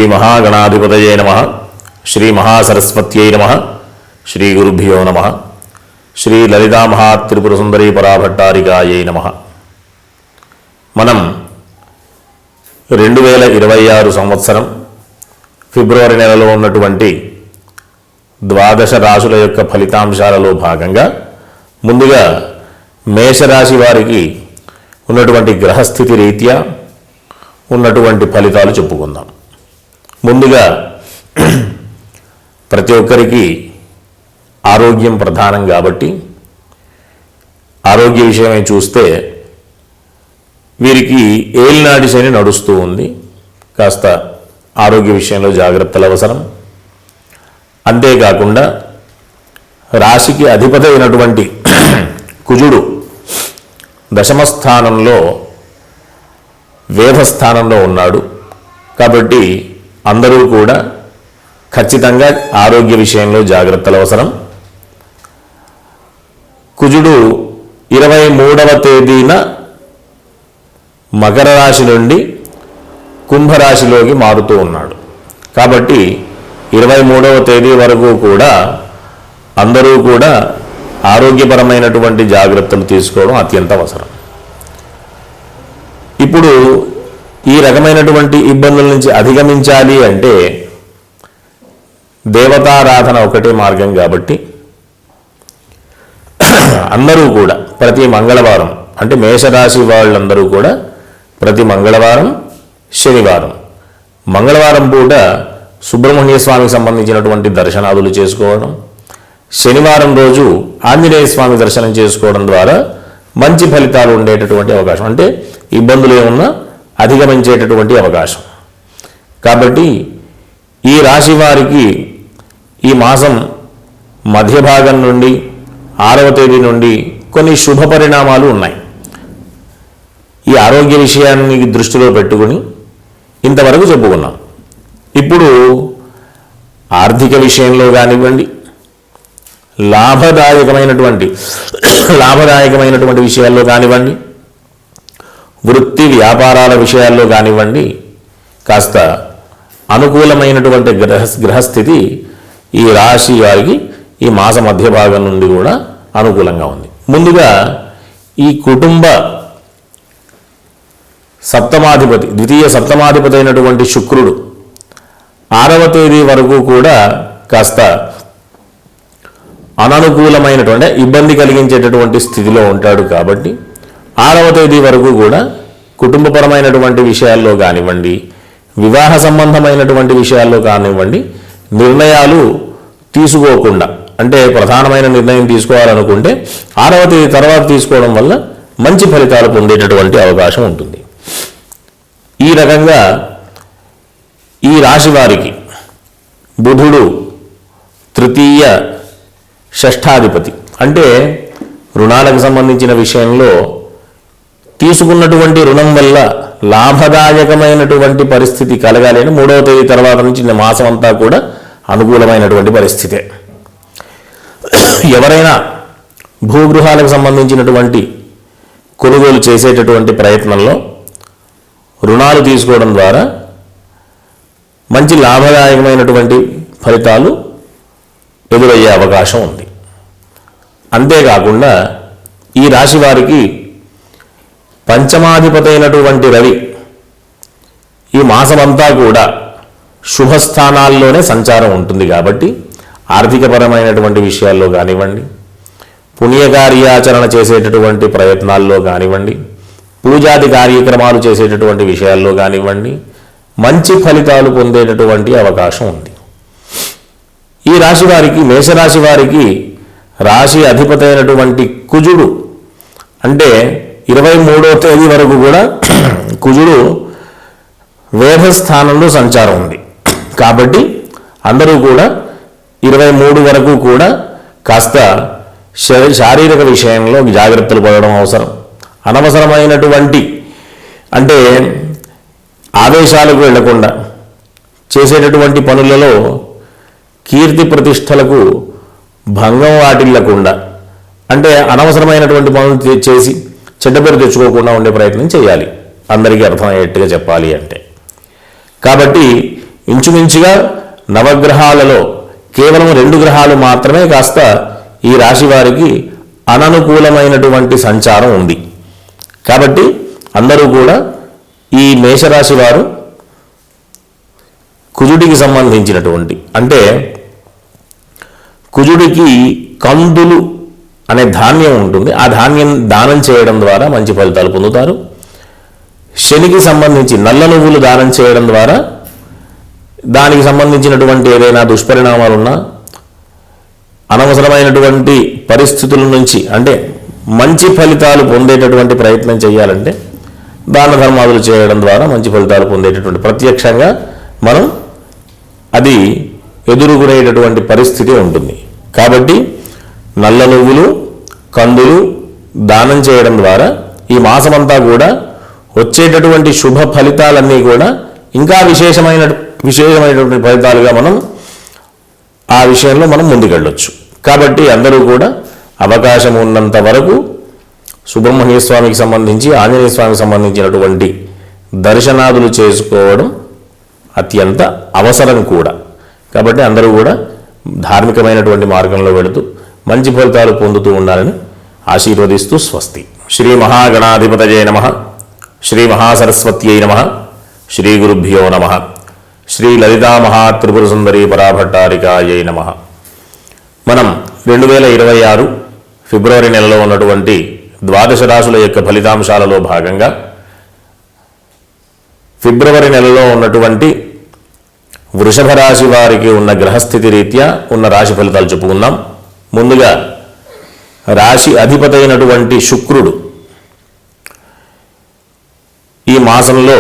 శ్రీ మహాగణాధిపతయే నమః. శ్రీ మహాసరస్వత్యై నమః. శ్రీ గురుభ్యో నమః. శ్రీ లలితా మహాత్రిపుర సుందరీ పరాభట్టారికాయై నమః. మనం 2026 సంవత్సరం ఫిబ్రవరి నెలలో ఉన్నటువంటి ద్వాదశ రాశుల యొక్క ఫలితాంశాలలో భాగంగా ముందుగా మేషరాశి వారికి ఉన్నటువంటి గ్రహస్థితి రీత్యా ఉన్నటువంటి ఫలితాలు చెప్పుకుందాం. ముందుగా ప్రతి ఒక్కరికి ఆరోగ్యం ప్రధానం కాబట్టి ఆరోగ్య విషయమై చూస్తే వీరికి ఏలినాటి శని నడుస్తూ ఉంది. కాస్త ఆరోగ్య విషయంలో జాగ్రత్తలు అవసరం. అంతేకాకుండా రాశికి అధిపతి అయినటువంటి కుజుడు దశమ స్థానంలో వేధస్థానంలో ఉన్నాడు. కాబట్టి అందరూ కూడా ఖచ్చితంగా ఆరోగ్య విషయంలో జాగ్రత్తలు అవసరం. కుజుడు 23వ తేదీన మకర రాశి నుండి కుంభరాశిలోకి మారుతూ ఉన్నాడు. కాబట్టి 23వ తేదీ వరకు కూడా అందరూ కూడా ఆరోగ్యపరమైనటువంటి జాగ్రత్తలు తీసుకోవడం అత్యంత అవసరం. ఇప్పుడు ఈ రకమైనటువంటి ఇబ్బందుల నుంచి అధిగమించాలి అంటే దేవతారాధన ఒకటే మార్గం. కాబట్టి అందరూ కూడా ప్రతి మంగళవారం, అంటే మేషరాశి వాళ్ళందరూ కూడా ప్రతి మంగళవారం, శనివారం, మంగళవారం పూట సుబ్రహ్మణ్య స్వామికి సంబంధించినటువంటి దర్శనాదులు చేసుకోవడం, శనివారం రోజు ఆంజనేయ స్వామి దర్శనం చేసుకోవడం ద్వారా మంచి ఫలితాలు ఉండేటటువంటి అవకాశం, అంటే ఇబ్బందులు ఏమున్నా అధిగమించేటటువంటి అవకాశం. కాబట్టి ఈ రాశి వారికి ఈ మాసం మధ్య భాగం నుండి 6వ తేదీ నుండి కొన్ని శుభ పరిణామాలు ఉన్నాయి. ఈ ఆరోగ్య విషయాన్ని దృష్టిలో పెట్టుకుని ఇంతవరకు చెప్పుకున్నాం. ఇప్పుడు ఆర్థిక విషయంలో కానివ్వండి, లాభదాయకమైనటువంటి విషయాల్లో కానివ్వండి, వృత్తి వ్యాపారాల విషయాల్లో కానివ్వండి, కాస్త అనుకూలమైనటువంటి గ్రహస్థితి ఈ రాశి వారికి ఈ మాస మధ్య భాగం నుండి కూడా అనుకూలంగా ఉంది. ముందుగా ఈ కుటుంబ సప్తమాధిపతి, ద్వితీయ సప్తమాధిపతి అయినటువంటి శుక్రుడు 6వ తేదీ వరకు కూడా కాస్త అననుకూలమైనటువంటి ఇబ్బంది కలిగించేటటువంటి స్థితిలో ఉంటాడు. కాబట్టి 6వ తేదీ వరకు కూడా కుటుంబపరమైనటువంటి విషయాల్లో కానివ్వండి, వివాహ సంబంధమైనటువంటి విషయాల్లో కానివ్వండి, నిర్ణయాలు తీసుకోకుండా, అంటే ప్రధానమైన నిర్ణయం తీసుకోవాలనుకుంటే 6వ తేదీ తర్వాత తీసుకోవడం వల్ల మంచి ఫలితాలు పొందేటటువంటి అవకాశం ఉంటుంది. ఈ రకంగా ఈ రాశి వారికి బుధుడు తృతీయ షష్ఠాధిపతి, అంటే రుణాలకు సంబంధించిన విషయంలో తీసుకున్నటువంటి రుణం వల్ల లాభదాయకమైనటువంటి పరిస్థితి కలగాలి అని 3వ తేదీ తర్వాత నుంచి మాసం అంతా కూడా అనుకూలమైనటువంటి పరిస్థితే. ఎవరైనా భూగృహాలకు సంబంధించినటువంటి కొనుగోలు చేసేటటువంటి ప్రయత్నంలో రుణాలు తీసుకోవడం ద్వారా మంచి లాభదాయకమైనటువంటి ఫలితాలు ఎదురయ్యే అవకాశం ఉంది. అంతేకాకుండా ఈ రాశి వారికి పంచమాధిపతి అయినటువంటి రవి ఈ మాసమంతా కూడా శుభస్థానాల్లోనే సంచారం ఉంటుంది. కాబట్టి ఆర్థికపరమైనటువంటి విషయాల్లో కానివ్వండి, పుణ్యకార్యాచరణ చేసేటటువంటి ప్రయత్నాల్లో కానివ్వండి, పూజాది కార్యక్రమాలు చేసేటటువంటి విషయాల్లో కానివ్వండి, మంచి ఫలితాలు పొందేటటువంటి అవకాశం ఉంది. ఈ రాశి వారికి, మేషరాశి వారికి రాశి అధిపతి అయినటువంటి కుజుడు, అంటే 23వ తేదీ వరకు కూడా కుజుడు వేధస్థానంలో సంచారం ఉంది. కాబట్టి అందరూ కూడా 23 వరకు కూడా కాస్త శారీరక విషయంలో జాగ్రత్తలు పడడం అవసరం. అనవసరమైనటువంటి, అంటే ఆవేశాలకు వెళ్లకుండా చేసేటటువంటి పనులలో కీర్తి ప్రతిష్టలకు భంగం వాటిల్లకుండా, అంటే అనవసరమైనటువంటి పనులు చేసి చెడ్డ పేరు తెచ్చుకోకుండా ఉండే ప్రయత్నం చేయాలి, అందరికీ అర్థమయ్యేట్టుగా చెప్పాలి అంటే. కాబట్టి ఇంచుమించుగా నవగ్రహాలలో కేవలం 2 గ్రహాలు మాత్రమే కాస్త ఈ రాశి వారికి అననుకూలమైనటువంటి సంచారం ఉంది. కాబట్టి అందరూ కూడా ఈ మేషరాశి వారు కుజుడికి సంబంధించినటువంటి, అంటే కుజుడికి కందులు అనే ధాన్యం ఉంటుంది, ఆ ధాన్యం దానం చేయడం ద్వారా మంచి ఫలితాలు పొందుతారు. శనికి సంబంధించి నల్ల నువ్వులు దానం చేయడం ద్వారా దానికి సంబంధించినటువంటి ఏదైనా దుష్పరిణామాలున్నా, అనవసరమైనటువంటి పరిస్థితుల నుంచి అంటే మంచి ఫలితాలు పొందేటటువంటి ప్రయత్నం చేయాలంటే దాన ధర్మాదులు చేయడం ద్వారా మంచి ఫలితాలు పొందేటటువంటి ప్రత్యక్షంగా మనం అది ఎదుర్కొనేటటువంటి పరిస్థితి ఉంటుంది. కాబట్టి నల్ల నువ్వులు, కందులు దానం చేయడం ద్వారా ఈ మాసమంతా కూడా వచ్చేటటువంటి శుభ ఫలితాలన్నీ కూడా ఇంకా విశేషమైనటువంటి ఫలితాలుగా మనం ఆ విషయంలో మనం ముందుకెళ్ళొచ్చు. కాబట్టి అందరూ కూడా అవకాశం ఉన్నంత వరకు సుబ్రహ్మణ్య స్వామికి సంబంధించి, ఆంజనేయ స్వామికి సంబంధించినటువంటి దర్శనాదులు చేసుకోవడం అత్యంత అవసరం కూడా. కాబట్టి అందరూ కూడా ధార్మికమైనటువంటి మార్గంలో వెళుతూ మంచి ఫలితాలు పొందుతూ ఉండాలని ఆశీర్వదిస్తూ స్వస్తి. శ్రీ మహాగణాధిపతయే నమః. శ్రీ మహాసరస్వత్యై నమః. శ్రీ గురుభ్యో నమః. శ్రీ లలితా మహాత్రిపుర సుందరీ పరాభట్టారికాయై నమః. మనం 2026 ఫిబ్రవరి నెలలో ఉన్నటువంటి ద్వాదశ రాశుల యొక్క ఫలితాంశాలలో భాగంగా ఫిబ్రవరి నెలలో ఉన్నటువంటి వృషభ రాశి వారికి ఉన్న గ్రహస్థితి రీత్యా ఉన్న రాశి ఫలితాలు చెప్పుకుందాం. ముందుగా రాశి అధిపతి అయినటువంటి శుక్రుడు ఈ మాసంలో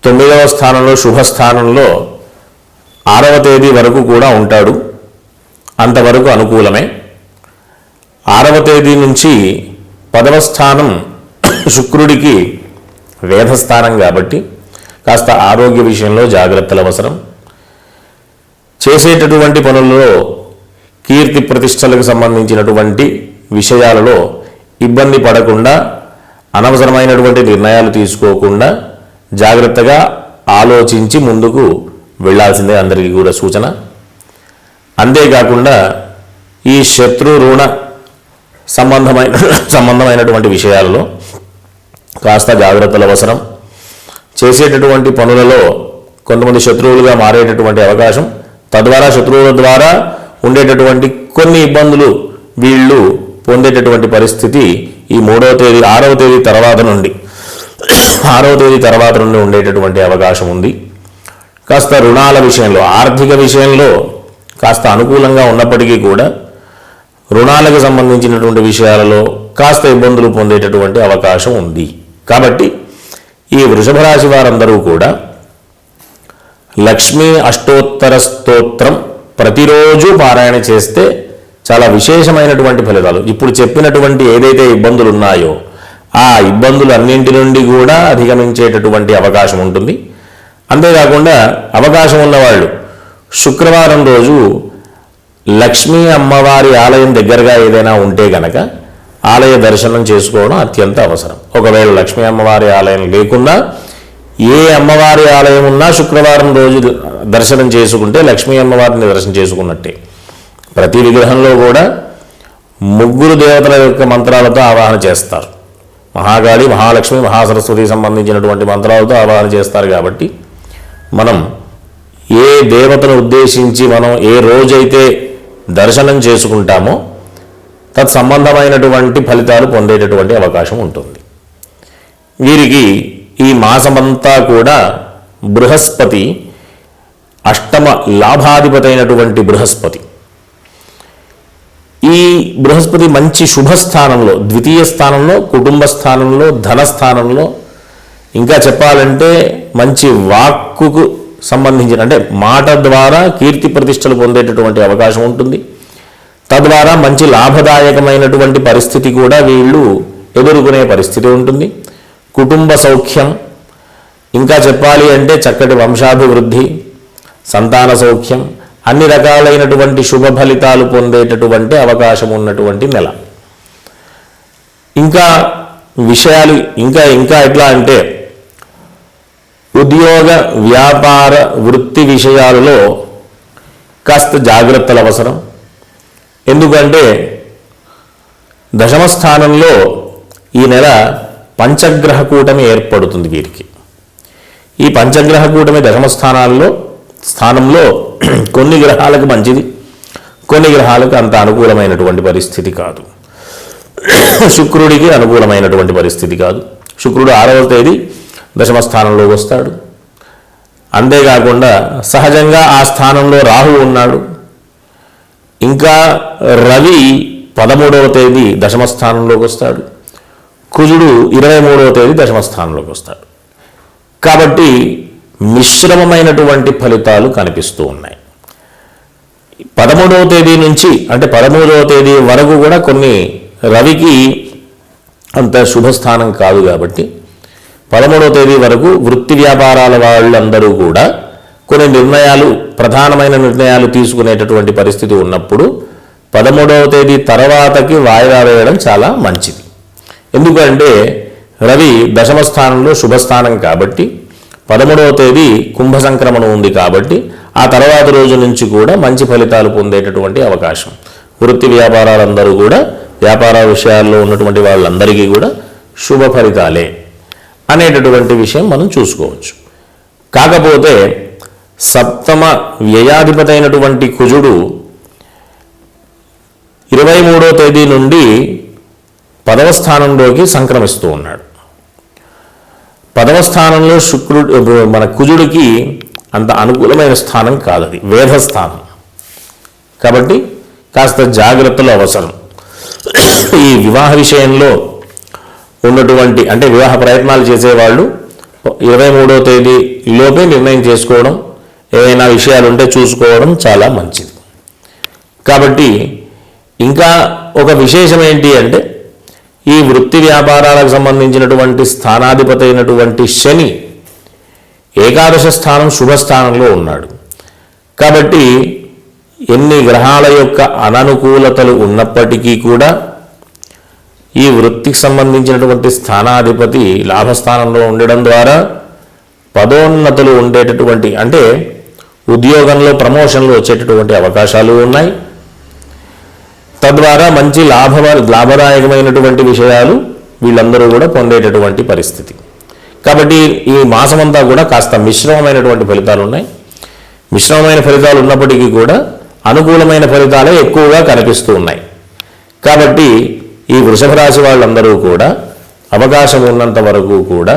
9వ స్థానంలో శుభస్థానంలో 6వ తేదీ వరకు కూడా ఉంటాడు. అంతవరకు అనుకూలమే. 6వ తేదీ నుంచి 10వ స్థానం శుక్రుడికి వేధస్థానం కాబట్టి కాస్త ఆరోగ్య విషయంలో జాగ్రత్తలు అవసరం. చేసేటటువంటి పనుల్లో కీర్తి ప్రతిష్టలకు సంబంధించినటువంటి విషయాలలో ఇబ్బంది పడకుండా, అనవసరమైనటువంటి నిర్ణయాలు తీసుకోకుండా జాగ్రత్తగా ఆలోచించి ముందుకు వెళ్లాల్సిందే అందరికీ కూడా సూచన. అంతేకాకుండా ఈ శత్రు రుణ సంబంధమైనటువంటి విషయాలలో కాస్త జాగ్రత్తలు అవసరం. చేసేటటువంటి పనులలో కొంతమంది శత్రువులుగా మారేటటువంటి అవకాశం, తద్వారా శత్రువుల ద్వారా ఉండేటటువంటి కొన్ని ఇబ్బందులు వీళ్ళు పొందేటటువంటి పరిస్థితి ఈ 6వ తేదీ తర్వాత నుండి ఉండేటటువంటి అవకాశం ఉంది. కాస్త రుణాల విషయంలో, ఆర్థిక విషయంలో కాస్త అనుకూలంగా ఉన్నప్పటికీ కూడా రుణాలకు సంబంధించినటువంటి విషయాలలో కాస్త ఇబ్బందులు పొందేటటువంటి అవకాశం ఉంది. కాబట్టి ఈ వృషభ రాశి వారందరూ కూడా లక్ష్మీ అష్టోత్తర స్తోత్రం ప్రతిరోజు పారాయణ చేస్తే చాలా విశేషమైనటువంటి ఫలితాలు, ఇప్పుడు చెప్పినటువంటి ఏదైతే ఇబ్బందులు ఉన్నాయో ఆ ఇబ్బందులన్నింటి నుండి కూడా అధిగమించేటటువంటి అవకాశం ఉంటుంది. అంతేకాకుండా అవకాశం ఉన్నవాళ్ళు శుక్రవారం రోజు లక్ష్మీ అమ్మవారి ఆలయం దగ్గరగా ఏదైనా ఉంటే గనక ఆలయ దర్శనం చేసుకోవడం అత్యంత అవసరం. ఒకవేళ లక్ష్మీ అమ్మవారి ఆలయం లేకుండా ఏ అమ్మవారి ఆలయం ఉన్నా శుక్రవారం రోజు దర్శనం చేసుకుంటే లక్ష్మీ అమ్మవారిని దర్శనం చేసుకున్నట్టే. ప్రతి విగ్రహంలో కూడా 3 దేవతల యొక్క మంత్రాలతో ఆవాహన చేస్తారు. మహాకాళి, మహాలక్ష్మి, మహాసరస్వతికి సంబంధించినటువంటి మంత్రాలతో ఆవాహన చేస్తారు. కాబట్టి మనం ఏ దేవతను ఉద్దేశించి మనం ఏ రోజైతే దర్శనం చేసుకుంటామో తత్సంబంధమైనటువంటి ఫలితాలు పొందేటటువంటి అవకాశం ఉంటుంది. వీరికి ఈ మాసమంతా కూడా బృహస్పతి, అష్టమ లాభాధిపతి అయినటువంటి బృహస్పతి, ఈ బృహస్పతి మంచి శుభస్థానంలో, ద్వితీయ స్థానంలో, కుటుంబ స్థానంలో, ధనస్థానంలో, ఇంకా చెప్పాలంటే మంచి వాక్కుకు సంబంధించిన అంటే మాట ద్వారా కీర్తి ప్రతిష్టలు పొందేటటువంటి అవకాశం ఉంటుంది. తద్వారా మంచి లాభదాయకమైనటువంటి పరిస్థితి కూడా వీళ్ళు ఎదుర్కొనే పరిస్థితి ఉంటుంది. కుటుంబ సౌఖ్యం, ఇంకా చెప్పాలి అంటే చక్కటి వంశాభివృద్ధి, సంతాన సౌఖ్యం, అన్ని రకాలైనటువంటి శుభ ఫలితాలు పొందేటటువంటి అవకాశం ఉన్నటువంటి నెల. ఇంకా విషయాలు ఇంకా ఎట్లా అంటే ఉద్యోగ వ్యాపార వృత్తి విషయాలలో కాస్త జాగ్రత్తలు అవసరం. ఎందుకంటే దశమ స్థానంలో ఈ నెల పంచగ్రహ కూటమి ఏర్పడుతుంది వీరికి. ఈ పంచగ్రహ కూటమి దశమ స్థానంలో కొన్ని గ్రహాలకు మంచిది, కొన్ని గ్రహాలకు అంత అనుకూలమైనటువంటి పరిస్థితి కాదు. శుక్రుడికి అనుకూలమైనటువంటి పరిస్థితి కాదు. శుక్రుడు 6వ తేదీ దశమ స్థానంలోకి వస్తాడు. అంతేకాకుండా సహజంగా ఆ స్థానంలో రాహు ఉన్నాడు. ఇంకా రవి 13వ తేదీ దశమ స్థానంలోకి వస్తాడు. కుజుడు 23వ తేదీ దశమ స్థానంలోకి వస్తాడు. కాబట్టి మిశ్రమమైనటువంటి ఫలితాలు కనిపిస్తూ ఉన్నాయి. 13వ తేదీ నుంచి అంటే 13వ తేదీ వరకు కూడా కొన్ని రవికి అంత శుభస్థానం కాదు. కాబట్టి 13వ తేదీ వరకు వృత్తి వ్యాపారాల వాళ్ళందరూ కూడా కొన్ని నిర్ణయాలు, ప్రధానమైన నిర్ణయాలు తీసుకునేటటువంటి పరిస్థితి ఉన్నప్పుడు 13వ తేదీ తర్వాతకి వాయిదా వేయడం చాలా మంచిది. ఎందుకంటే రవి దశమ స్థానంలో శుభస్థానం కాబట్టి 13వ తేదీ కుంభ సంక్రమణం ఉంది కాబట్టి ఆ తర్వాత రోజు నుంచి కూడా మంచి ఫలితాలు పొందేటటువంటి అవకాశం. వృత్తి వ్యాపారాలందరూ కూడా, వ్యాపార విషయాల్లో ఉన్నటువంటి వాళ్ళందరికీ కూడా శుభ ఫలితాలే అనేటటువంటి విషయం మనం చూసుకోవచ్చు. కాకపోతే సప్తమ వ్యయాధిపతి అయినటువంటి కుజుడు 23వ తేదీ నుండి 10వ స్థానంలోకి సంక్రమిస్తూ ఉన్నాడు. 10వ స్థానంలో మన కుజుడికి అంత అనుకూలమైన స్థానం కాదు, అది వేధస్థానం. కాబట్టి కాస్త జాగ్రత్తలు అవసరం. ఈ వివాహ విషయంలో ఉన్నటువంటి అంటే వివాహ ప్రయత్నాలు చేసేవాళ్ళు 23వ తేదీ లోపే నిర్ణయం చేసుకోవడం, ఏవైనా విషయాలు ఉంటే చూసుకోవడం చాలా మంచిది. కాబట్టి ఇంకా ఒక విశేషం ఏంటి అంటే ఈ వృత్తి వ్యాపారాలకు సంబంధించినటువంటి స్థానాధిపతి అయినటువంటి శని ఏకాదశ స్థానం శుభస్థానంలో ఉన్నాడు. కాబట్టి ఎన్ని గ్రహాల యొక్క అననుకూలతలు ఉన్నప్పటికీ కూడా ఈ వృత్తికి సంబంధించినటువంటి స్థానాధిపతి లాభస్థానంలో ఉండడం ద్వారా పదోన్నతులు ఉండేటటువంటి అంటే ఉద్యోగంలో ప్రమోషన్లు వచ్చేటటువంటి అవకాశాలు ఉన్నాయి. తద్వారా మంచి లాభదాయకమైనటువంటి విషయాలు వీళ్ళందరూ కూడా పొందేటటువంటి పరిస్థితి. కాబట్టి ఈ మాసమంతా కూడా కాస్త మిశ్రమమైనటువంటి ఫలితాలు ఉన్నాయి. మిశ్రమమైన ఫలితాలు ఉన్నప్పటికీ కూడా అనుకూలమైన ఫలితాలే ఎక్కువగా కనిపిస్తూ ఉన్నాయి. కాబట్టి ఈ వృషభ రాశి వాళ్ళందరూ కూడా అవకాశం ఉన్నంత వరకు కూడా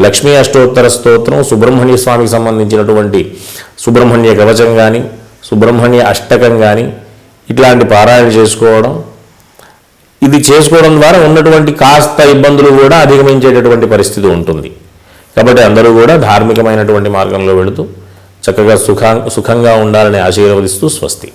లక్ష్మీ అష్టోత్తర స్తోత్రం, సుబ్రహ్మణ్య స్వామికి సంబంధించినటువంటి సుబ్రహ్మణ్య కవచం కానీ, సుబ్రహ్మణ్య అష్టకం కానీ ఇట్లాంటి పారాయణ చేసుకోవడం, ఇది చేసుకోవడం ద్వారా ఉన్నటువంటి కాస్త ఇబ్బందులు కూడా అధిగమించేటటువంటి పరిస్థితి ఉంటుంది. కాబట్టి అందరూ కూడా ధార్మికమైనటువంటి మార్గంలో వెళుతూ చక్కగా సుఖంగా ఉండాలని ఆశీర్వదిస్తూ స్వస్తి.